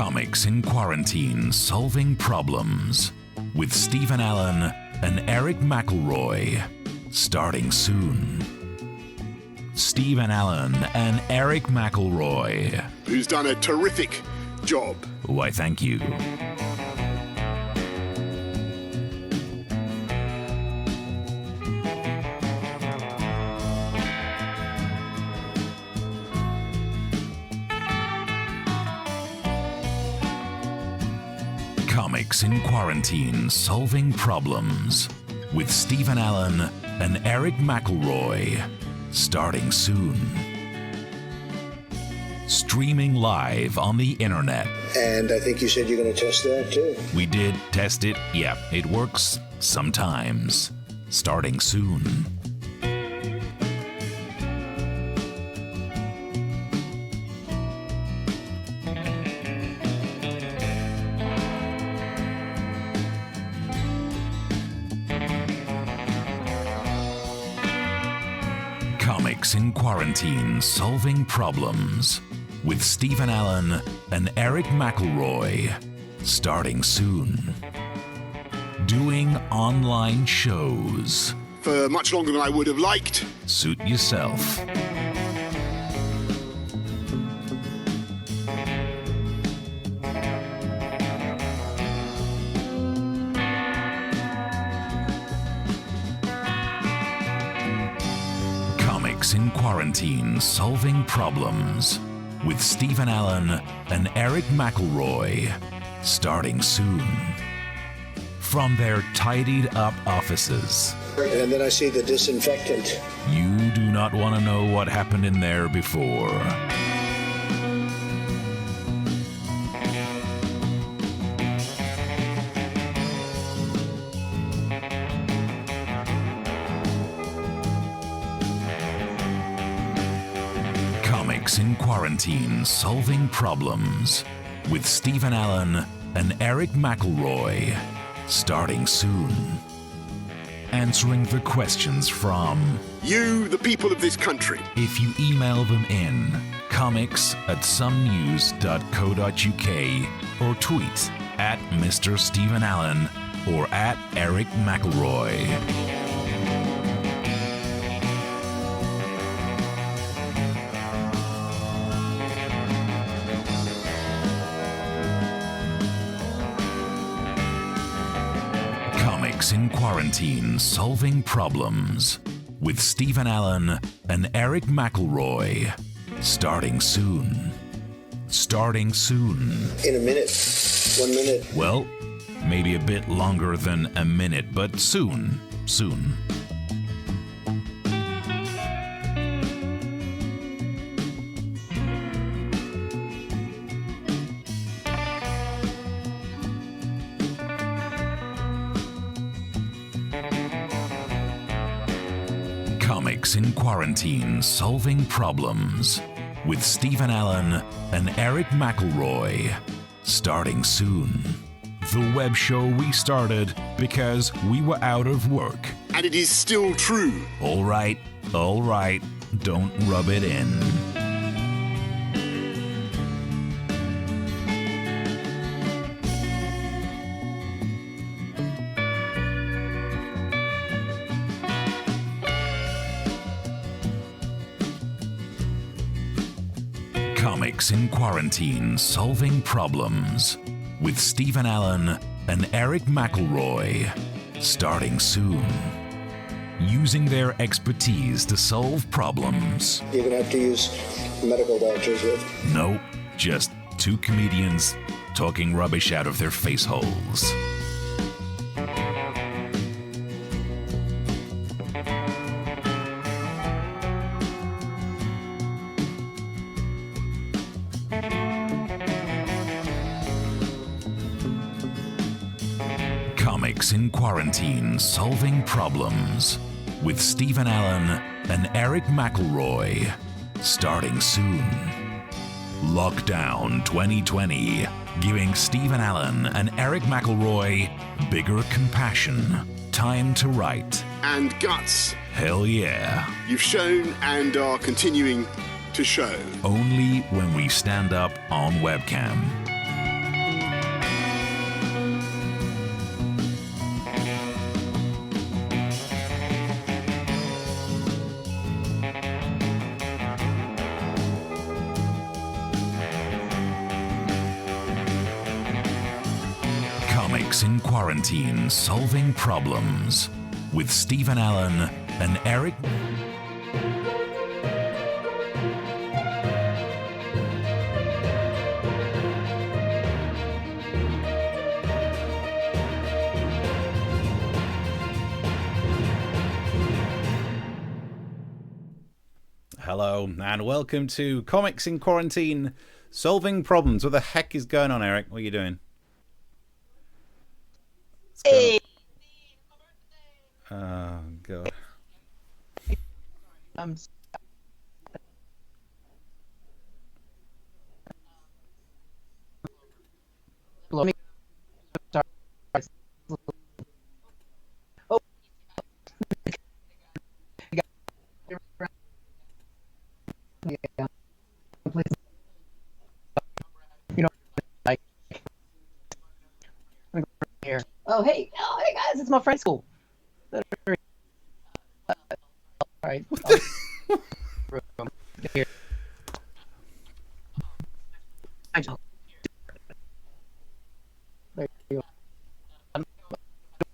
Comics in Quarantine Solving Problems with Stephen Allen and Erich McElroy. Starting soon. Stephen Allen and Erich McElroy. Who's done a terrific job. Why, thank you. Comics in Quarantine Solving Problems with Stephen Allen and Erich McElroy. Starting soon. Streaming live on the internet. And I think you said you're going to test that too. We did test it. Yeah, it works sometimes. Starting soon. Comics in Quarantine Solving Problems with Stephen Allen and Erich McElroy. Starting soon. Doing online shows. For much longer than I would have liked. Suit yourself. Comics in Quarantine Solving Problems with Stephen Allen and Erich McElroy. Starting soon. From their tidied up offices. And then I see the disinfectant. You do not want to know what happened in there before. Comics in Quarantine Solving Problems with Stephen Allen and Erich McElroy. Starting soon. Answering the questions from you, the people of this country. If you email them in comics@somenews.co.uk or tweet at Mr. Stephen Allen or at Erich McElroy. Comics in Quarantine Solving Problems with Stephen Allen and Erich McElroy. Starting soon. Starting soon. In a minute. 1 minute. Well, maybe a bit longer than a minute, but soon. Soon. Comics in Quarantine Solving Problems with Stephen Allen and Erich McElroy. Starting soon. The web show we started because we were out of work. And it is still true. All right, don't rub it in. Comics in Quarantine Solving Problems with Stephen Allen and Erich McElroy. Starting soon. Using their expertise to solve problems. You're going to have to use medical doctors with. No, just two comedians talking rubbish out of their face holes. Comics in Quarantine Solving Problems with Stephen Allen and Erich McElroy. Starting soon. Lockdown 2020, giving Stephen Allen and Erich McElroy bigger compassion, time to write, and guts. Hell yeah. You've shown and are continuing to show. Only when we stand up on webcam. Comics in Quarantine, Solving Problems with Stephen Allen and Eric. Hello and welcome to Comics in Quarantine, Solving Problems. What the heck is going on, Eric? What are you doing? Hey. Oh, God. Here. Oh hey guys, it's my friend school. All right. Here. There you go.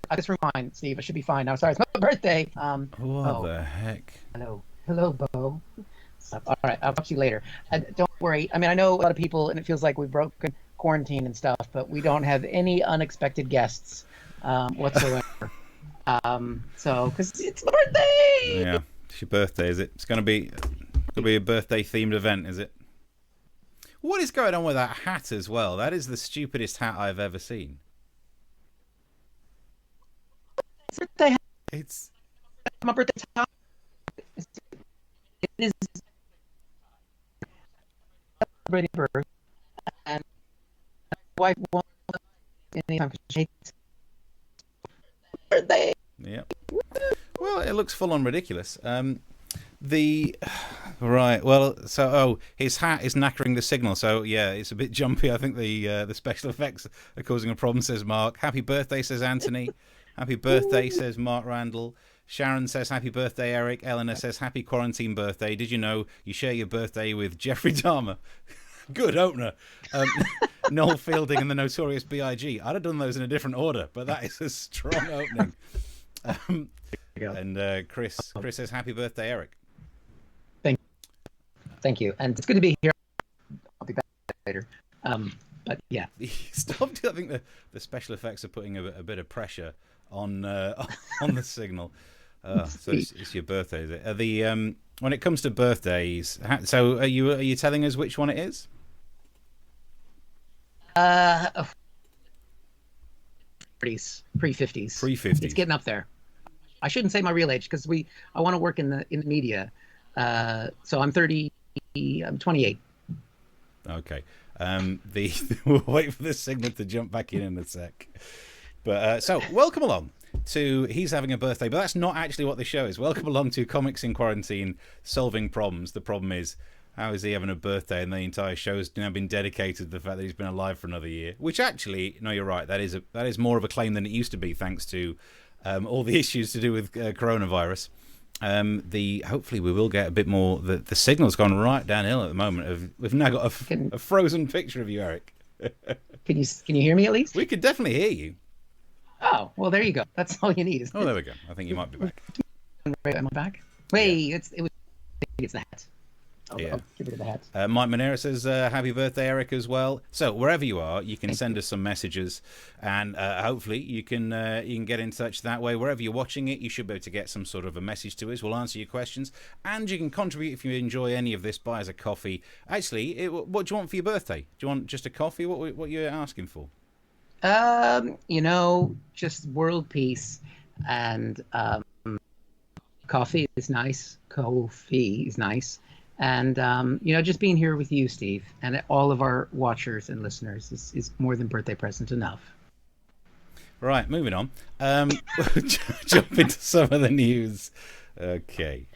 I just rewind, Steve. I should be fine now. Sorry, it's my birthday. What the heck? Hello, Bo. All right, I'll talk to you later. Don't worry. I mean, I know a lot of people, and it feels like we've broken quarantine and stuff, but we don't have any unexpected guests whatsoever. So, because it's my birthday. Yeah, it's your birthday, is it? It's gonna be a birthday themed event, is it? What is going on with that hat as well? That is the stupidest hat I've ever seen. It's birthday. It's My birthday time. It is celebrating birth, and my wife won't anytime because she hates birthday. yeah. Well, it looks full on ridiculous. Right. Well, so his hat is knackering the signal. So yeah, it's a bit jumpy. I think the special effects are causing a problem. Says Mark. Happy birthday, says Anthony. Happy birthday, says Mark Randall. Sharon says happy birthday, Eric. Eleanor says happy quarantine birthday. Did you know you share your birthday with Jeffrey Dahmer? Good opener. Noel Fielding and the Notorious B.I.G. I'd have done those in a different order, but that is a strong opening. And Chris says happy birthday, Eric. Thank you, and it's good to be here. I'll be back later. But yeah, Stop. I think the special effects are putting a bit of pressure on the signal. So it's your birthday, is it? When it comes to birthdays, so are you telling us which one it is? Pre-50s. Pre-50s. It's getting up there. I shouldn't say my real age because I want to work in the media. So I'm 30. I'm 28. Okay. We'll wait for the signal to jump back in a sec. But so welcome along to He's Having a Birthday, but that's not actually what the show is. Welcome along to Comics in Quarantine, Solving Problems. The problem is, how is he having a birthday? And the entire show's now been dedicated to the fact that he's been alive for another year. Which actually, no, you're right. That is more of a claim than it used to be, thanks to all the issues to do with coronavirus. Hopefully we will get a bit more. The signal's gone right downhill at the moment. We've now got a frozen picture of you, Eric. Can you hear me at least? We could definitely hear you. Oh, well, there you go. That's all you need. Oh, there we go. I think you might be back. Right, am I back? Wait, it's the hat. I'll give it the hat. Mike Monera says happy birthday, Eric, as well. So wherever you are, you can send us some messages, and hopefully you can get in touch that way. Wherever you're watching it, you should be able to get some sort of a message to us. We'll answer your questions, and you can contribute if you enjoy any of this. Buy us a coffee. Actually, what do you want for your birthday? Do you want just a coffee? What are you asking for? Just world peace, and coffee is nice. Coffee is nice. And, just being here with you, Steve, and all of our watchers and listeners is more than birthday present enough. Right, moving on. Jump into some of the news. Okay.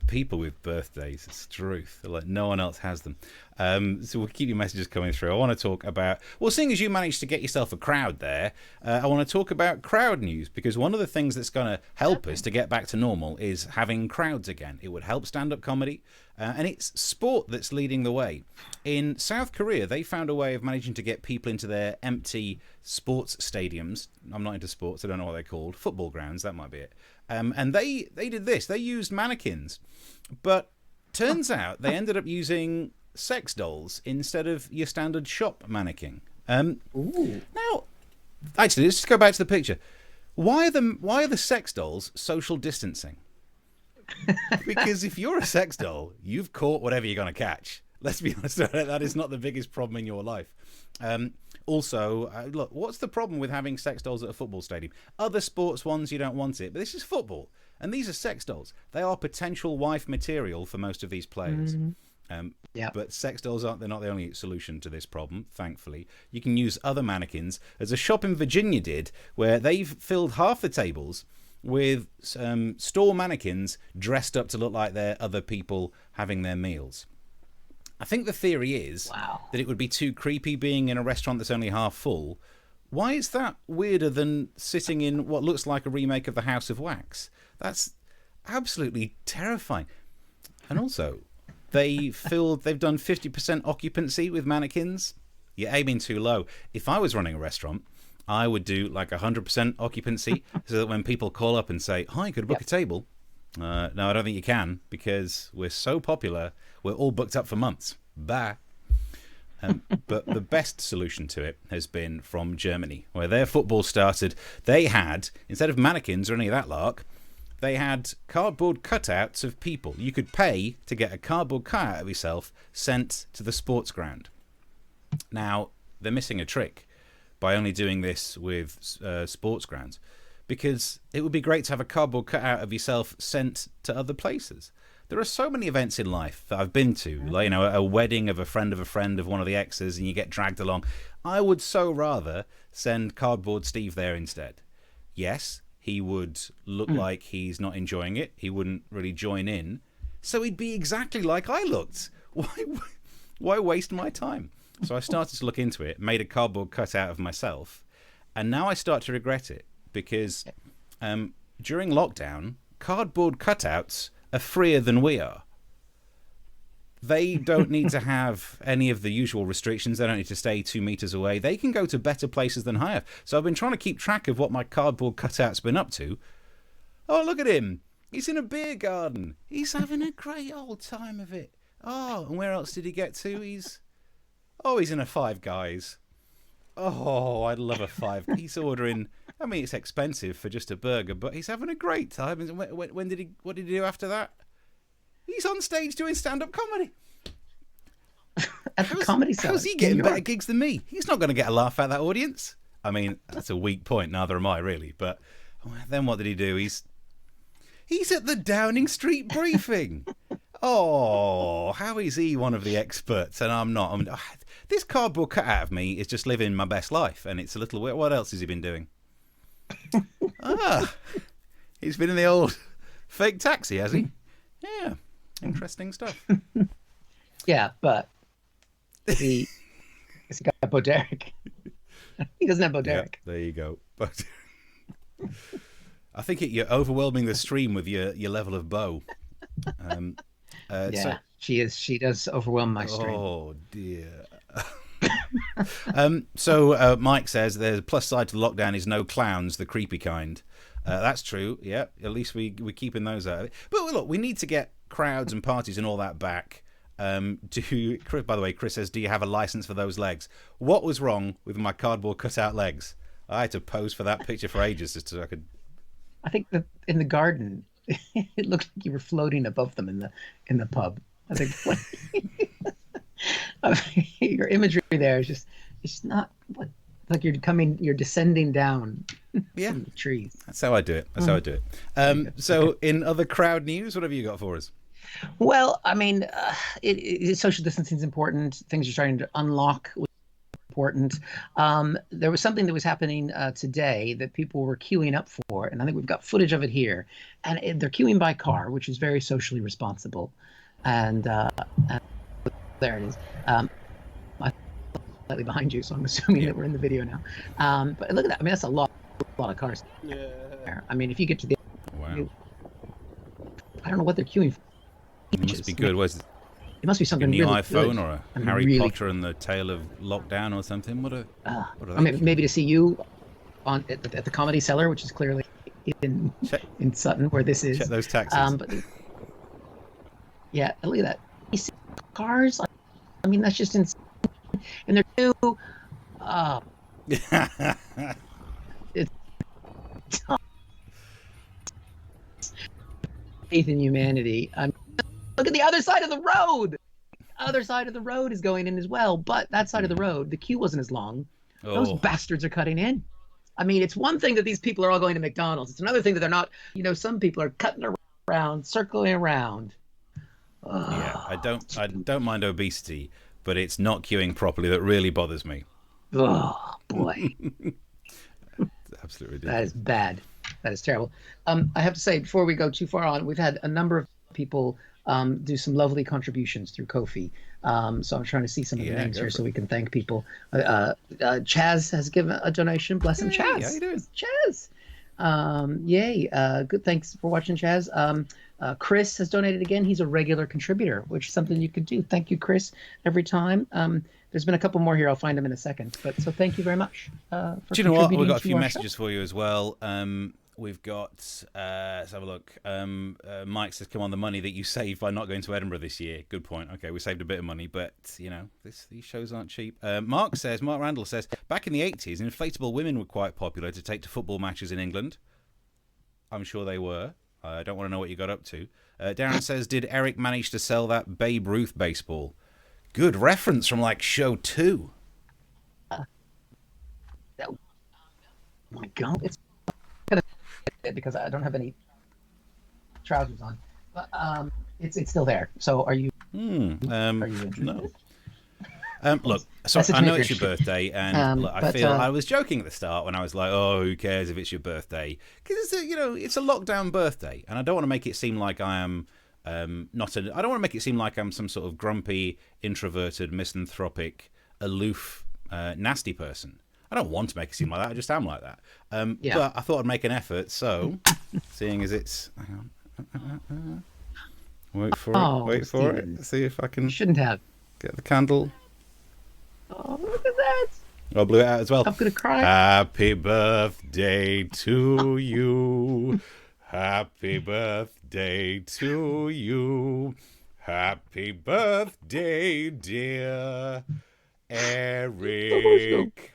People with birthdays, it's truth. Like no one else has them. So we'll keep your messages coming through. I want to talk about, well, seeing as you managed to get yourself a crowd there, I want to talk about crowd news, because one of the things that's going to help us to get back to normal is having crowds again. It would help stand-up comedy. And it's sport that's leading the way. In South Korea, they found a way of managing to get people into their empty sports stadiums. I'm not into sports, I don't know what they're called. Football grounds, that might be it. And they did this. They used mannequins. But turns out they ended up using sex dolls instead of your standard shop mannequin. Now, actually, let's just go back to the picture. Why are the sex dolls social distancing? Because if you're a sex doll, you've caught whatever you're going to catch. Let's be honest, that is not the biggest problem in your life. Also, look, what's the problem with having sex dolls at a football stadium? Other sports ones, you don't want it, but this is football. And these are sex dolls. They are potential wife material for most of these players. But sex dolls they're not the only solution to this problem, thankfully. You can use other mannequins, as a shop in Virginia did, where they've filled half the tables with store mannequins dressed up to look like they're other people having their meals. I think the theory is that it would be too creepy being in a restaurant that's only half full. Why is that weirder than sitting in what looks like a remake of The House of Wax? That's absolutely terrifying. And also, they've done 50% occupancy with mannequins. You're aiming too low. If I was running a restaurant, I would do like 100% occupancy so that when people call up and say, hi, could I book a table? No, I don't think you can, because we're so popular, we're all booked up for months. Bye. But the best solution to it has been from Germany, where their football started. They had, instead of mannequins or any of that lark, they had cardboard cutouts of people. You could pay to get a cardboard cutout of yourself sent to the sports ground. Now, they're missing a trick by only doing this with sports grounds, because it would be great to have a cardboard cutout of yourself sent to other places. There are so many events in life that I've been to, like, a wedding of a friend of one of the exes, and you get dragged along. I would so rather send Cardboard Steve there instead. Yes, he would look like he's not enjoying it. He wouldn't really join in. So he'd be exactly like I looked. Why waste my time? So I started to look into it, made a cardboard cutout of myself, and now I start to regret it, because during lockdown, cardboard cutouts are freer than we are. They don't need to have any of the usual restrictions. They don't need to stay 2 meters away. They can go to better places than I have. So I've been trying to keep track of what my cardboard cutout's been up to. Oh, look at him. He's in a beer garden. He's having a great old time of it. Oh, and where else did he get to? He's in a Five Guys. Oh, I'd love a Five. He's ordering. I mean, it's expensive for just a burger, but he's having a great time. What did he do after that? He's on stage doing stand-up comedy. At the comedy cellar. How's he getting better gigs than me? He's not going to get a laugh out of that audience. I mean, that's a weak point. Neither am I, really. But then what did he do? He's at the Downing Street briefing. Oh, how is he one of the experts and I'm not? This cardboard cutout of me is just living my best life, and it's a little weird. What else has he been doing? He's been in the old fake taxi, has he? Yeah, interesting stuff. Yeah, but he's got Bo Derek. He doesn't have Bo Derek. There you go. But I think you're overwhelming the stream with your level of Bo. She does overwhelm my stream. Oh dear. So Mike says there's a plus side to the lockdown is no clowns, the creepy kind. That's true. Yeah, at least we're keeping those out of it. But look, we need to get crowds and parties and all that back. By the way, Chris says, do you have a license for those legs? What was wrong with my cardboard cutout legs? I had to pose for that picture for ages just so I could. I think that in the garden, it looked like you were floating above them in the pub. I think your imagery there is just not like you're descending down from the trees. That's how I do it. So in other crowd news, what have you got for us? Well, I mean, social distancing is important. Things are starting to unlock. Important. There was something that was happening today that people were queuing up for, and I think we've got footage of it here. And they're queuing by car, which is very socially responsible. And there it is. I'm slightly behind you, so I'm assuming that we're in the video now. But look at that. I mean, that's a lot of cars. Yeah. I mean, if you get to the, wow. I don't know what they're queuing for. It must be good. Was It must be a something new really iPhone good. or a I mean, Harry really, Potter and the Tale of Lockdown or something? What are I mean, maybe to see you at the Comedy Cellar, which is clearly in check, Sutton, where this is. check those taxes? But yeah, look at that. You see cars? I mean, that's just insane. And they're new. It's faith in humanity. Look at the other side of the road. The other side of the road is going in as well, but that side of the road, the queue wasn't as long. Those bastards are cutting in. I mean, it's one thing that these people are all going to McDonald's. It's another thing that they're not. Some people are cutting around, circling around. Yeah, I don't mind obesity, but it's not queuing properly that really bothers me. Oh boy. It's absolutely ridiculous. That is bad. That is terrible. I have to say, before we go too far on, we've had a number of people do some lovely contributions through Ko-fi. So I'm trying to see some of the names here so we can thank people. Chaz has given a donation. Bless him, Chaz. How you doing? Chaz. Yay. Good. Thanks for watching, Chaz. Chris has donated again. He's a regular contributor, which is something you could do. Thank you, Chris, every time. There's been a couple more here. I'll find them in a second. But so thank you very much. Do you know what? We've got a few messages for you as well. We've got, let's have a look. Mike says, come on, the money that you saved by not going to Edinburgh this year. Good point. Okay, we saved a bit of money, but, these shows aren't cheap. Mark Randall says, back in the 80s, inflatable women were quite popular to take to football matches in England. I'm sure they were. I don't want to know what you got up to. Darren says, did Eric manage to sell that Babe Ruth baseball? Good reference from, show 2. Oh, my God. It's because I don't have any trousers on, but it's still there. So are you? Are you interested? No. Look, so I know it's your birthday, and look, I feel I was joking at the start when I was like, "Oh, who cares if it's your birthday?" Because it's a lockdown birthday, and I don't want to make it seem like I am I don't want to make it seem like I'm some sort of grumpy, introverted, misanthropic, aloof, nasty person. I don't want to make it seem like that. I just am like that. But I thought I'd make an effort. So, seeing as it's, hang on, wait for it. Stephen. See if I can. You shouldn't have. Get the candle. Oh, look at that! I blew it out as well. I'm gonna cry. Happy birthday to you. Happy birthday to you. Happy birthday, dear Eric.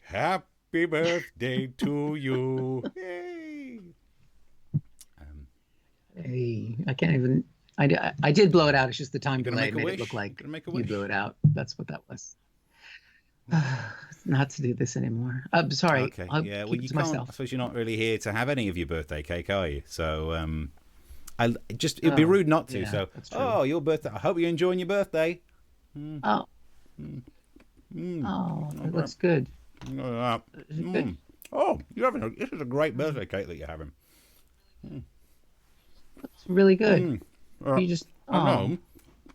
Happy birthday to you. Yay. Hey, I can't even. I did blow it out. It's just the time delay made it look like you blew it out. That's what that was. Not to do this anymore. I'm sorry. Okay. I'll yeah. Well, keep you it to can't. myself. I suppose you're not really here to have any of your birthday cake, are you? So, it'd be rude not to. Yeah, so, that's true. your birthday. I hope you're enjoying your birthday. Oh. Oh, it looks good. Good. Oh, this is a great birthday cake that you're having. It's really good. You just. I know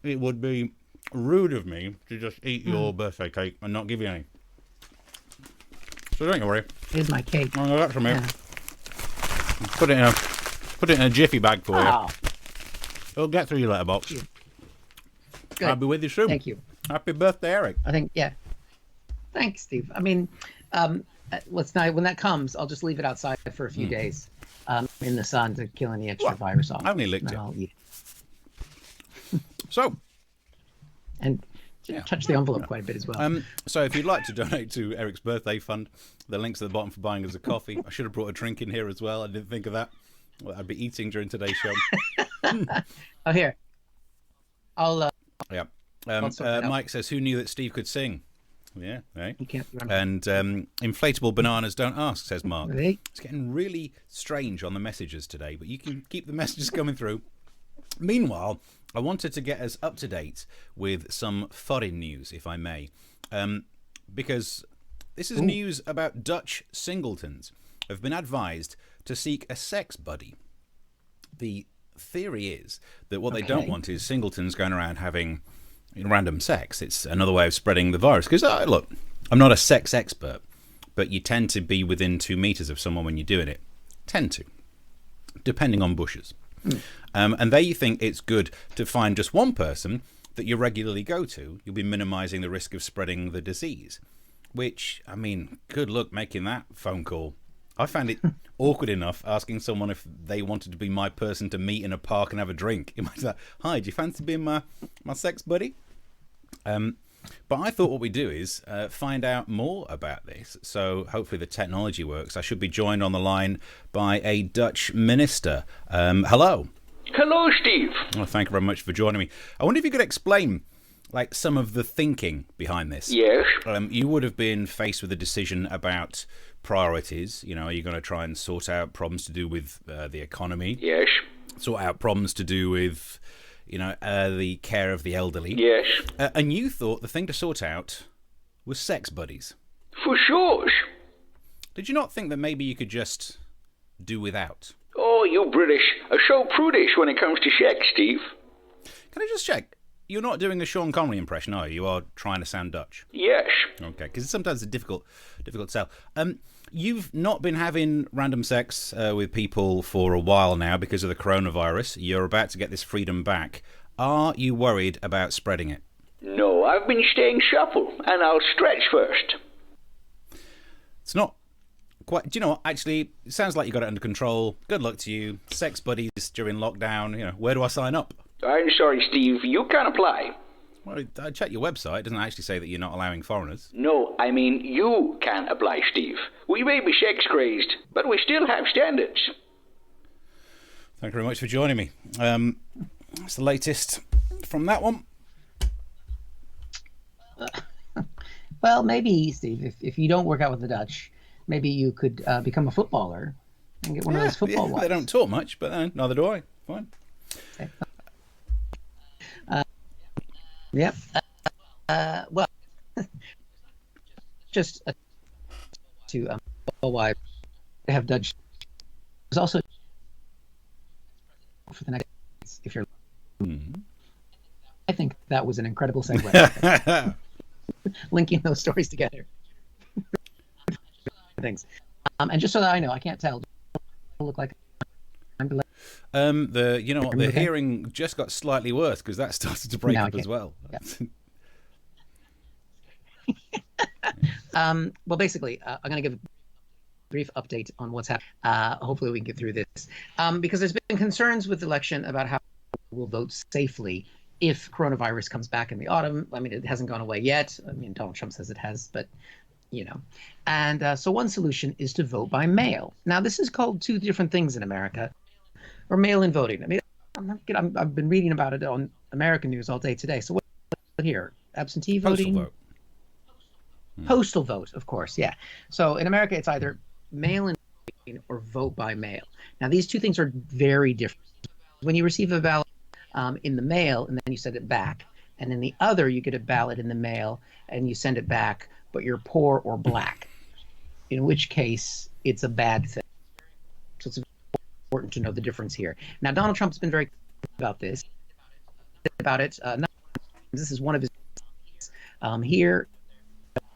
it would be rude of me to just eat your birthday cake and not give you any. So don't you worry. Here's my cake. Oh, that's from me. Yeah. Put it in a jiffy bag for Oh, you. It'll get through your letterbox. good. I'll be with you soon. Thank you. Happy birthday, Eric. I think, yeah. Thanks, Steve. I mean, let's not, when that comes, I'll just leave it outside for a few days in the sun to kill any extra virus off. I only licked and it. I'll eat So, and touch the envelope quite a bit as well. so if you'd like to donate to Eric's birthday fund, the link's at the bottom for buying us a coffee. I should have brought a drink in here as well. I didn't think of that. Well, I'd be eating during today's show. Oh, here. I'll. Yeah. I'll sort that out. Mike says, who knew that Steve could sing? Yeah, right. You can't remember. And inflatable bananas don't ask, says Mark. Really? It's getting really strange on the messages today, but you can keep the messages coming through. Meanwhile, I wanted to get us up to date with some foreign news, if I may, because this is news about Dutch singletons have been advised to seek a sex buddy. The theory is that what they don't want is singletons going around having random sex. It's another way of spreading the virus. Because, look, I'm not a sex expert, but you tend to be within 2 meters of someone when you're doing it. Tend to, depending on bushes. And they think it's good to find just one person that you regularly go to. You'll be minimizing the risk of spreading the disease, which, I mean, good luck making that phone call. I found it awkward enough asking someone if they wanted to be my person to meet in a park and have a drink. It was like, hi, do you fancy being my sex buddy? But I thought what we do is find out more about this. So hopefully the technology works. I should be joined on the line by a Dutch minister. Hello. Hello, Steve. Well, thank you very much for joining me. I wonder if you could explain like some of the thinking behind this. Yes. You would have been faced with a decision about priorities. You know, are you going to try and sort out problems to do with the economy? Yes. Sort out problems to do with, you know, the care of the elderly. Yes. And you thought the thing to sort out was sex buddies. For sure. Did you not think that maybe you could just do without? Oh, you British are so prudish when it comes to sex, Steve. Can I just check? You're not doing a Sean Connery impression, are you? You are trying to sound Dutch. Yes. Okay, because sometimes it's difficult sell. You've not been having random sex with people for a while now because of the coronavirus. You're about to get this freedom back. Are you worried about spreading it? No, I've been staying supple, and I'll stretch first. It's not quite. Do you know what? Actually, it sounds like you got it under control. Good luck to you. Sex buddies during lockdown. You know, where do I sign up? I'm sorry, Steve. You can't apply. Well, I checked your website. It doesn't actually say that you're not allowing foreigners. No, I mean you can't apply, Steve. We may be sex crazed, but we still have standards. Thank you very much for joining me. That's the latest from that one. Well, maybe, Steve, if you don't work out with the Dutch, maybe you could become a footballer and get one of those football wives. They don't talk much, but neither do I. Fine. Okay. Yep. Well, just to why they have Dutch. There's also for the next. If you're, I think that was an incredible segue. Linking those stories together. Things, and just so that I know, I can't tell. I look like I'm delayed. The hearing just got slightly worse because that started to break up as well. Yeah. Well, basically, I'm going to give a brief update on what's happening. Hopefully, we can get through this because there's been concerns with the election about how we'll vote safely if coronavirus comes back in the autumn. I mean, it hasn't gone away yet. I mean, Donald Trump says it has, but you know. And so one solution is to vote by mail. Now, this is called two different things in America. Or mail-in voting. I mean, I've been reading about it on American news all day today. So what here? Absentee voting? Postal vote. Postal vote, of course, yeah. So in America, it's either mail-in voting or vote by mail. Now, these two things are very different. When you receive a ballot in the mail and then you send it back, and in the other, you get a ballot in the mail and you send it back, but you're poor or black, in which case it's a bad thing. So it's important to know the difference here. Now, Donald Trump's been very about this. This is one of his here,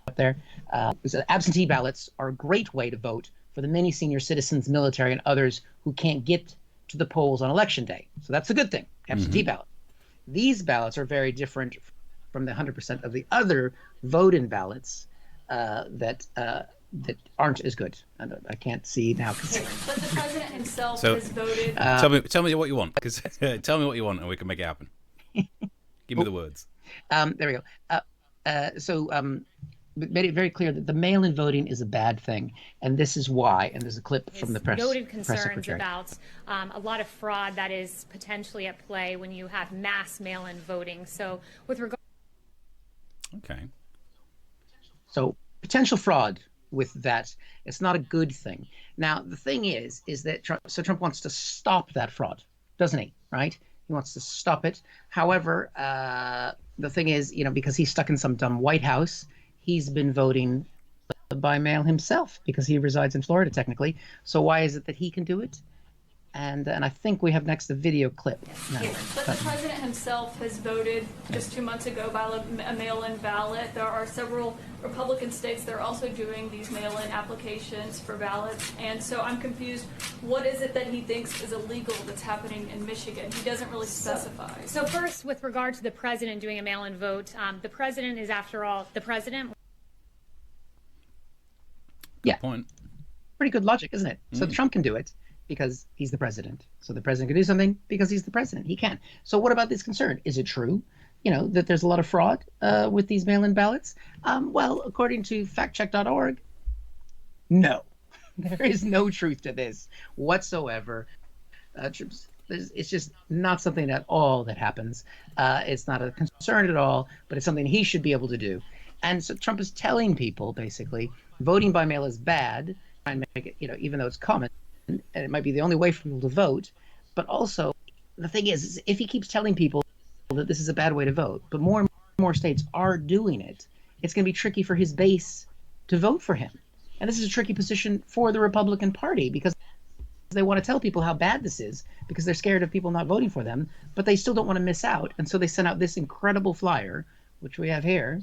up there. Absentee ballots are a great way to vote for the many senior citizens, military, and others who can't get to the polls on election day. So that's a good thing. Absentee ballot. These ballots are very different from the 100% of the other vote-in ballots that aren't as good. I can't see now. But the president himself has voted. Tell me what you want. Because tell me what you want, and we can make it happen. Give me the words. There we go. Made it very clear that the mail-in voting is a bad thing, and this is why. And there's a clip from the press. Noted press concerns secretary. about a lot of fraud that is potentially at play when you have mass mail-in voting. So with regard. Okay. So potential fraud with that, it's not a good thing. Now the thing is that Trump wants to stop that fraud, doesn't he? Right? He wants to stop it. However, the thing is, because he's stuck in some dumb White House, he's been voting by mail himself because he resides in Florida technically. So why is it that he can do it? And I think we have next the video clip. Now. But the president himself has voted just 2 months ago by a mail-in ballot. There are several Republican states that are also doing these mail-in applications for ballots. And so I'm confused. What is it that he thinks is illegal that's happening in Michigan? He doesn't really specify. So first, with regard to the president doing a mail-in vote, the president is, after all, the president. Yeah. Point. Pretty good logic, isn't it? So Trump can do it because he's the president. So the president can do something because he's the president. He can. So what about this concern? Is it true, that there's a lot of fraud with these mail-in ballots? Well, according to factcheck.org, no. There is no truth to this whatsoever. It's just not something at all that happens. It's not a concern at all, but it's something he should be able to do. And so Trump is telling people, basically, voting by mail is bad, and make it, even though it's common, and it might be the only way for people to vote. But also, the thing is if he keeps telling people that this is a bad way to vote, but more and more states are doing it, it's going to be tricky for his base to vote for him. And this is a tricky position for the Republican Party because they want to tell people how bad this is because they're scared of people not voting for them, but they still don't want to miss out. And so they sent out this incredible flyer, which we have here.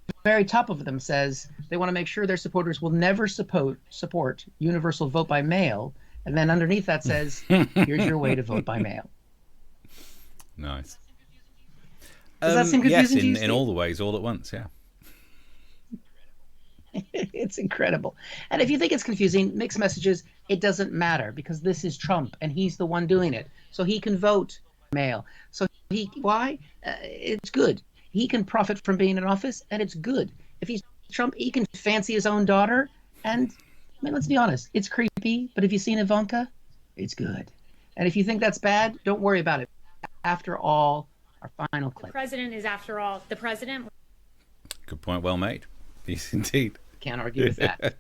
The very top of them says they want to make sure their supporters will never support universal vote by mail. And then underneath that says, here's your way to vote by mail. Nice. Does that seem confusing to you, in Steve? all the ways, all at once, yeah. It's incredible. And if you think it's confusing, mixed messages, it doesn't matter because this is Trump and he's the one doing it. So he can vote mail. So why? It's good. He can profit from being in office, and it's good. If he's Trump, he can fancy his own daughter. And, let's be honest, it's creepy. But if you've seen Ivanka, it's good. And if you think that's bad, don't worry about it. After all, our final clip. The president is, after all, the president. Good point, well made. Yes, indeed. Can't argue with that.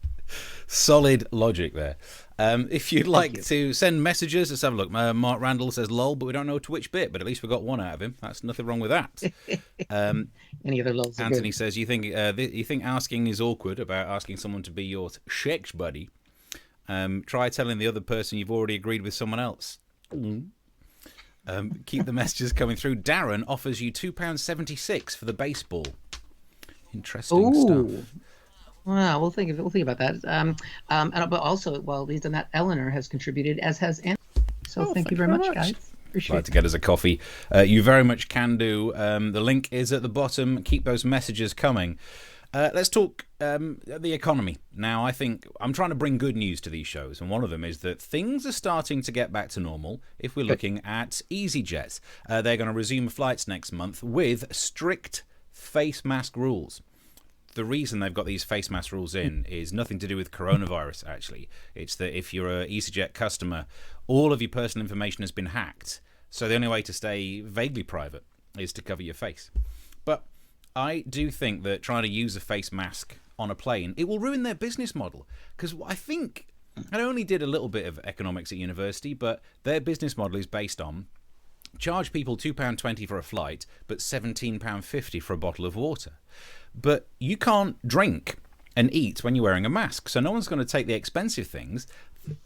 Solid logic there. If you'd like to send messages, let's have a look. Mark Randall says lol, but we don't know to which bit, but at least we got one out of him. That's nothing wrong with that. Any other lols? Anthony says, you think asking is awkward about asking someone to be your sex buddy? Try telling the other person you've already agreed with someone else. Keep the messages coming through. Darren offers you £2.76 for the baseball. Interesting stuff. Wow, we'll think about that. But also, while he's done that, Eleanor has contributed, as has Anthony. So thank you very much, guys. Appreciate like to get us a coffee. You very much can do. The link is at the bottom. Keep those messages coming. Let's talk the economy. Now, I think I'm trying to bring good news to these shows, and one of them is that things are starting to get back to normal if we're looking at EasyJet. They're going to resume flights next month with strict face mask rules. The reason they've got these face mask rules in is nothing to do with coronavirus, actually. It's that if you're an EasyJet customer, all of your personal information has been hacked. So the only way to stay vaguely private is to cover your face. But I do think that trying to use a face mask on a plane, it will ruin their business model. Because I think, I only did a little bit of economics at university, but their business model is based on charge people £2.20 for a flight, but £17.50 for a bottle of water. But you can't drink and eat when you're wearing a mask, so no one's going to take the expensive things.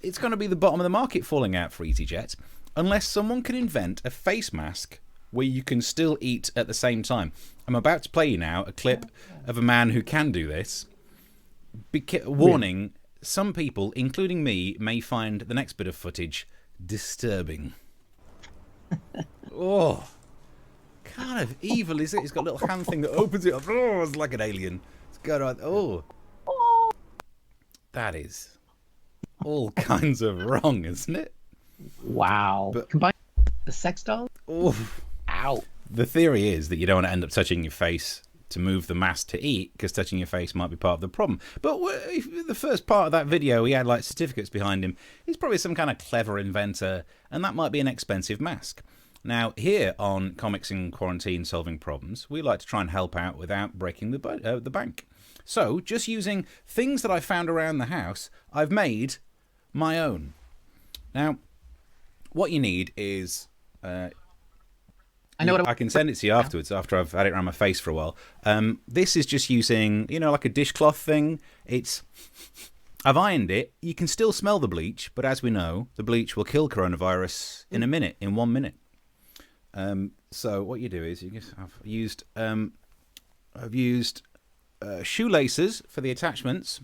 It's going to be the bottom of the market falling out for EasyJet, unless someone can invent a face mask where you can still eat at the same time. I'm about to play you now a clip of a man who can do this. Warning, some people, including me, may find the next bit of footage disturbing. Oh, kind of evil is it? It's got a little hand thing that opens it up. Oh, it's like an alien. It's got on. Oh, that is all kinds of wrong, isn't it? Wow. But combined the sex doll. Oh, ow. The theory is that you don't want to end up touching your face to move the mask to eat, because touching your face might be part of the problem. But the first part of that video, he had like certificates behind him. He's probably some kind of clever inventor, and that might be an expensive mask. Now, here on Comics in Quarantine Solving Problems, we like to try and help out without breaking the bank. So, just using things that I found around the house, I've made my own. Now, what you need is... I can send it to you afterwards, after I've had it around my face for a while. This is just using, like a dishcloth thing. It's I've ironed it. You can still smell the bleach, but as we know, the bleach will kill coronavirus in 1 minute. So what you do is I've used shoelaces for the attachments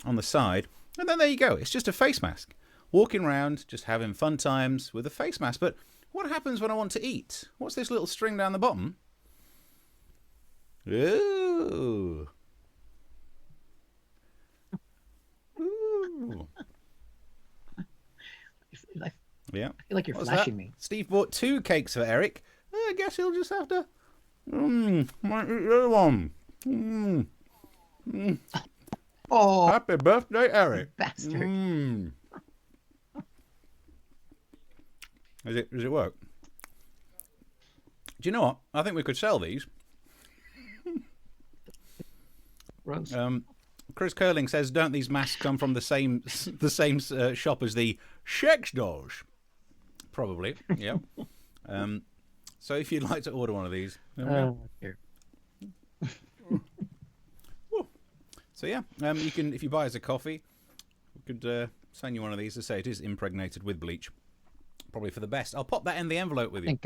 on the side, and then there you go. It's just a face mask. Walking around, just having fun times with a face mask. But what happens when I want to eat? What's this little string down the bottom? Ooh. Ooh. Yeah. I feel like you're What's flashing that? me. Steve bought 2 cakes for Eric. I guess he'll just have to. Might eat the other one. Oh, Happy birthday, Eric. bastard. Does it work? Do you know what? I think we could sell these. Gross. Chris Curling says, "Don't these masks come from the same shop as the sex dolls?" Probably, yeah. So if you'd like to order one of these, Here. so yeah, you can, if you buy us a coffee, we could send you one of these. To say it is impregnated with bleach, probably for the best. I'll pop that in the envelope with you.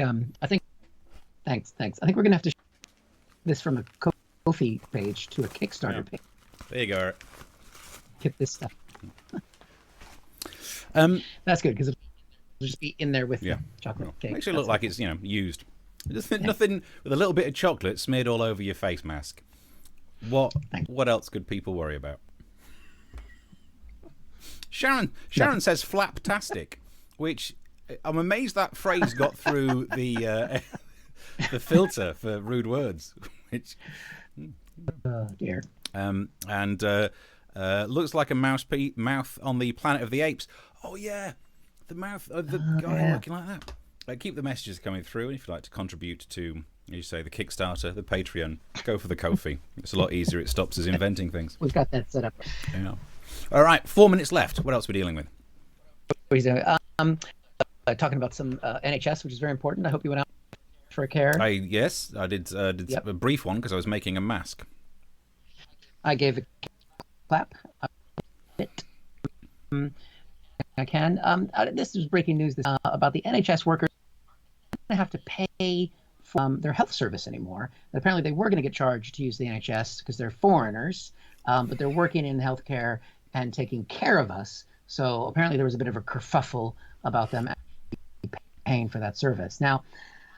Thanks. I think we're gonna have to this from a Ko-fi page to a Kickstarter page. There you go, Eric. Get this stuff. That's good because it'll just be in there with the chocolate cake. Makes it look like it's used. Just nothing with a little bit of chocolate smeared all over your face mask. What else could people worry about? Sharon says flaptastic, which I'm amazed that phrase got through the filter for rude words. Which dear. And looks like a mouth on the Planet of the Apes. Oh yeah, the mouth of the guy looking like that. Keep the messages coming through, and if you'd like to contribute to, as you say, the Kickstarter, the Patreon, go for the Ko-fi. It's a lot easier. It stops us inventing things. We've got that set up. Yeah. All right, 4 minutes left. What else are we dealing with? Talking about some NHS, which is very important. I hope you went out for a care. Yes, I did a brief one because I was making a mask. I gave a clap. I can. This is breaking news about the NHS workers don't have to pay for their health service anymore. Apparently, they were going to get charged to use the NHS because they're foreigners, but they're working in healthcare and taking care of us. So apparently, there was a bit of a kerfuffle about them paying for that service. Now,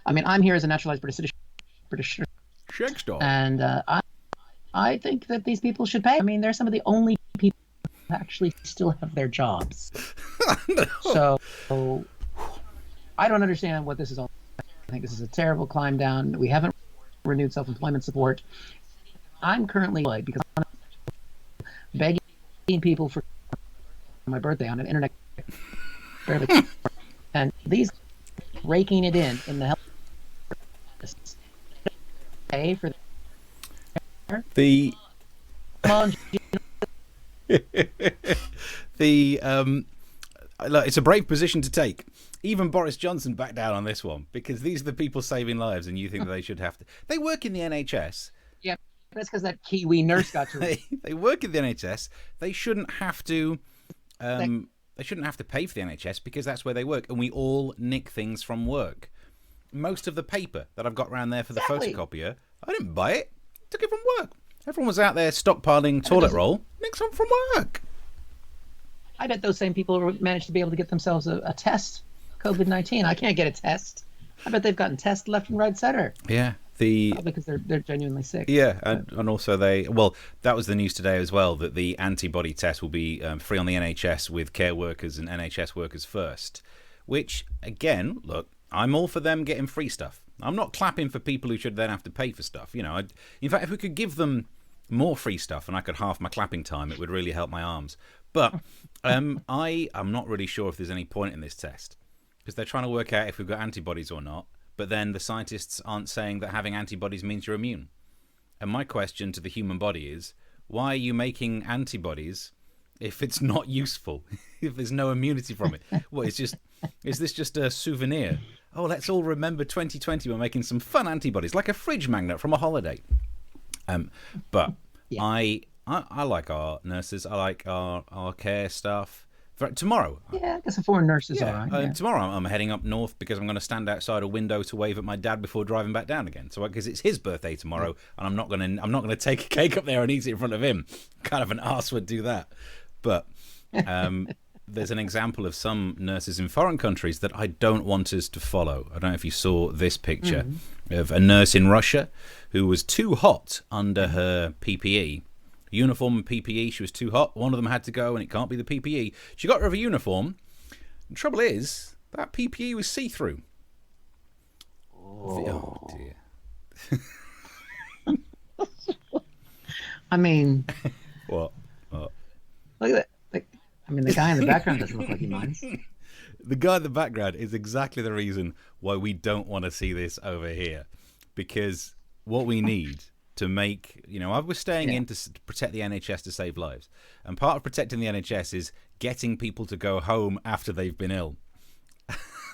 I mean, I'm here as a naturalized British citizen, and I think that these people should pay. I mean, they're some of the only people who actually still have their jobs. No. So I don't understand what this is all about. I think this is a terrible climb down. We haven't renewed self-employment support. I'm currently employed because I'm begging people for my birthday on an internet. And these raking it in the health pay for the look, it's a brave position to take. Even Boris Johnson backed down on this one because these are the people saving lives, and you think that they should have to. They work in the NHS. Yeah, that's because that Kiwi nurse got to it. They work in the NHS. They shouldn't have to. They shouldn't have to pay for the NHS because that's where they work, and we all nick things from work. Most of the paper that I've got around there for the photocopier, I didn't buy it. Took it from work. Everyone was out there stockpiling toilet roll. Nick some from work. I bet those same people managed to be able to get themselves a test, COVID-19. I can't get a test. I bet they've gotten tests left and right center. Yeah. Because they're genuinely sick. Yeah, and also that was the news today as well, that the antibody test will be free on the NHS with care workers and NHS workers first, which, again, look, I'm all for them getting free stuff. I'm not clapping for people who should then have to pay for stuff. In fact, if we could give them more free stuff and I could half my clapping time, it would really help my arms. But I'm not really sure if there's any point in this test because they're trying to work out if we've got antibodies or not. But then the scientists aren't saying that having antibodies means you're immune. And my question to the human body is, why are you making antibodies if it's not useful, if there's no immunity from it? What, is this just a souvenir? Oh, let's all remember 2020. We're making some fun antibodies, like a fridge magnet from a holiday. But yeah. I I like our nurses. I like our care staff. Tomorrow. Yeah, I guess a foreign nurse is all Yeah, right. Yeah. tomorrow I'm heading up north because I'm going to stand outside a window to wave at my dad before driving back down again. So because it's his birthday tomorrow, and I'm not going to take a cake up there and eat it in front of him. Kind of an arse would do that. But there's an example of some nurses in foreign countries that I don't want us to follow. I don't know if you saw this picture of a nurse in Russia who was too hot under her PPE. Uniform and PPE, she was too hot. One of them had to go, and it can't be the PPE. She got rid of a uniform. The trouble is, that PPE was see-through. Oh dear. I mean, What? look at that. The guy in the background doesn't look like he minds. The guy in the background is exactly the reason why we don't want to see this over here. Because what we need to make, I was staying in to protect the NHS to save lives. And part of protecting the NHS is getting people to go home after they've been ill.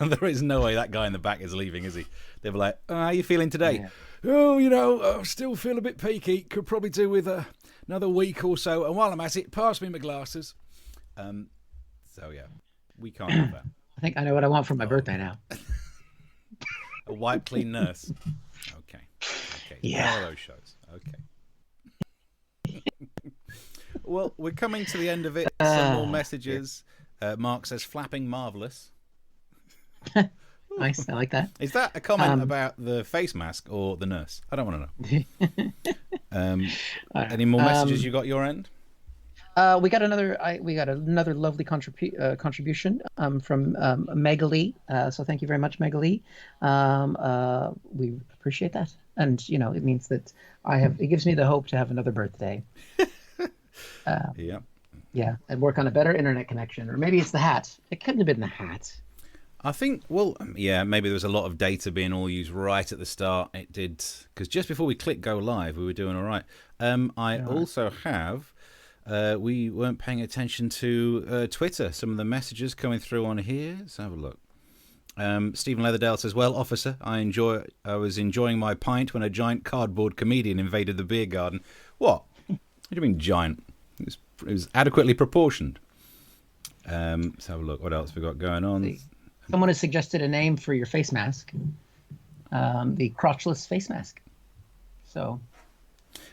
And there is no way that guy in the back is leaving, is he? They'll be like, how are you feeling today? Yeah. Oh, I still feel a bit peaky. Could probably do with another week or so. And while I'm at it, pass me my glasses. So, yeah, we can't have that. I think I know what I want for my birthday now. A wipe clean nurse. Okay. Yeah. All those shows. Okay. Well, we're coming to the end of it. Some more messages. Mark says, flapping marvellous. Nice. I like that. Is that a comment about the face mask or the nurse? I don't want to know. Any more messages you got your end? We got another lovely contribution from Megalee. So thank you very much, Megalee. We appreciate that, and it means that it gives me the hope to have another birthday. Yeah, and work on a better internet connection, or maybe it's the hat. It couldn't have been the hat. I think, maybe there was a lot of data being all used right at the start. It did, because just before we clicked go live, we were doing all right. I also have. We weren't paying attention to Twitter. Some of the messages coming through on here. Let's have a look. Stephen Leatherdale says, well, officer, I was enjoying my pint when a giant cardboard comedian invaded the beer garden. What? What do you mean giant? It was adequately proportioned. Let's have a look. What else we got going on? Someone has suggested a name for your face mask. The crotchless face mask. So.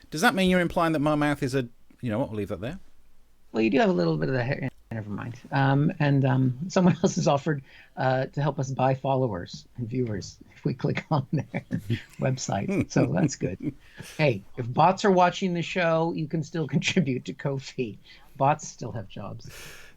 Does that mean you're implying that my mouth is a... You know what? We'll leave that there. Well, you do have a little bit of the hair. Never mind. And someone else has offered to help us buy followers and viewers if we click on their website. So that's good. Hey, if bots are watching the show, you can still contribute to Ko-fi. Bots still have jobs.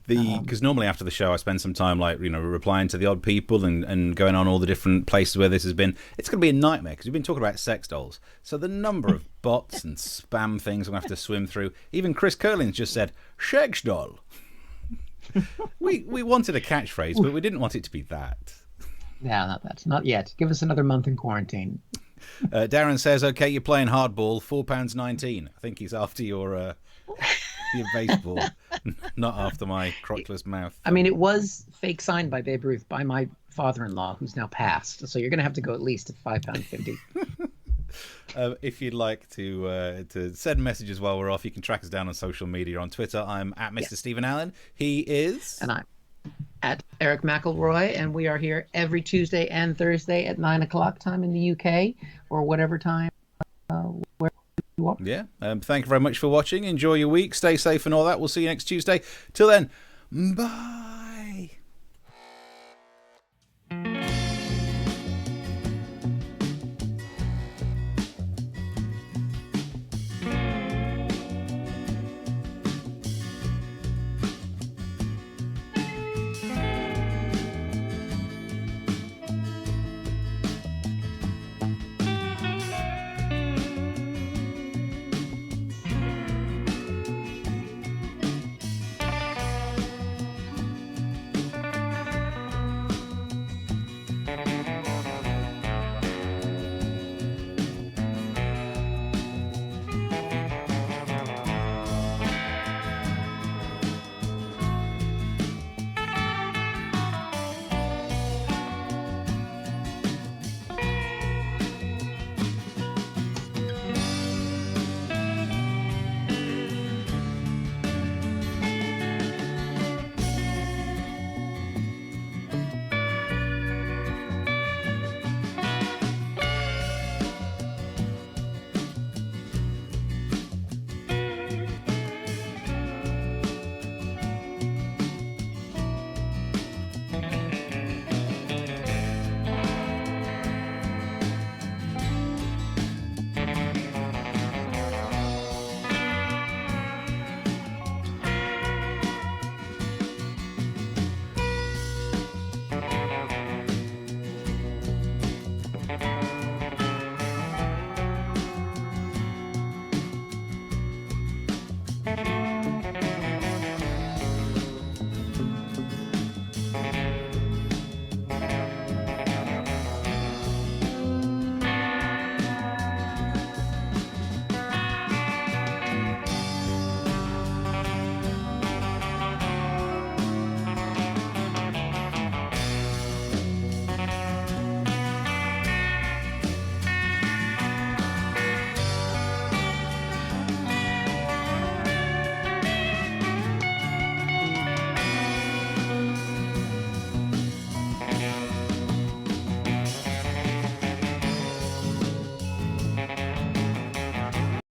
Because normally after the show I spend some time replying to the odd people and going on all the different places where this has been. It's going to be a nightmare because we've been talking about sex dolls. So the number of bots and spam things I'm going to have to swim through. Even Chris Curlins just said, sex doll. we wanted a catchphrase, but we didn't want it to be that. No, not that. Not yet. Give us another month in quarantine. Darren says, okay, you're playing hardball, £4.19. I think he's after your baseball, not after my crotchless mouth. I mean, it was fake signed by Babe Ruth by my father-in-law, who's now passed. So you're going to have to go at least at £5.50. If you'd like to send messages while we're off, you can track us down on social media. On Twitter, I'm at Mr. Stephen Allen. He is... And I'm at Erich McElroy, and we are here every Tuesday and Thursday at 9 o'clock time in the UK, or whatever time where you are. Yeah. Thank you very much for watching. Enjoy your week. Stay safe and all that. We'll see you next Tuesday. Till then, bye.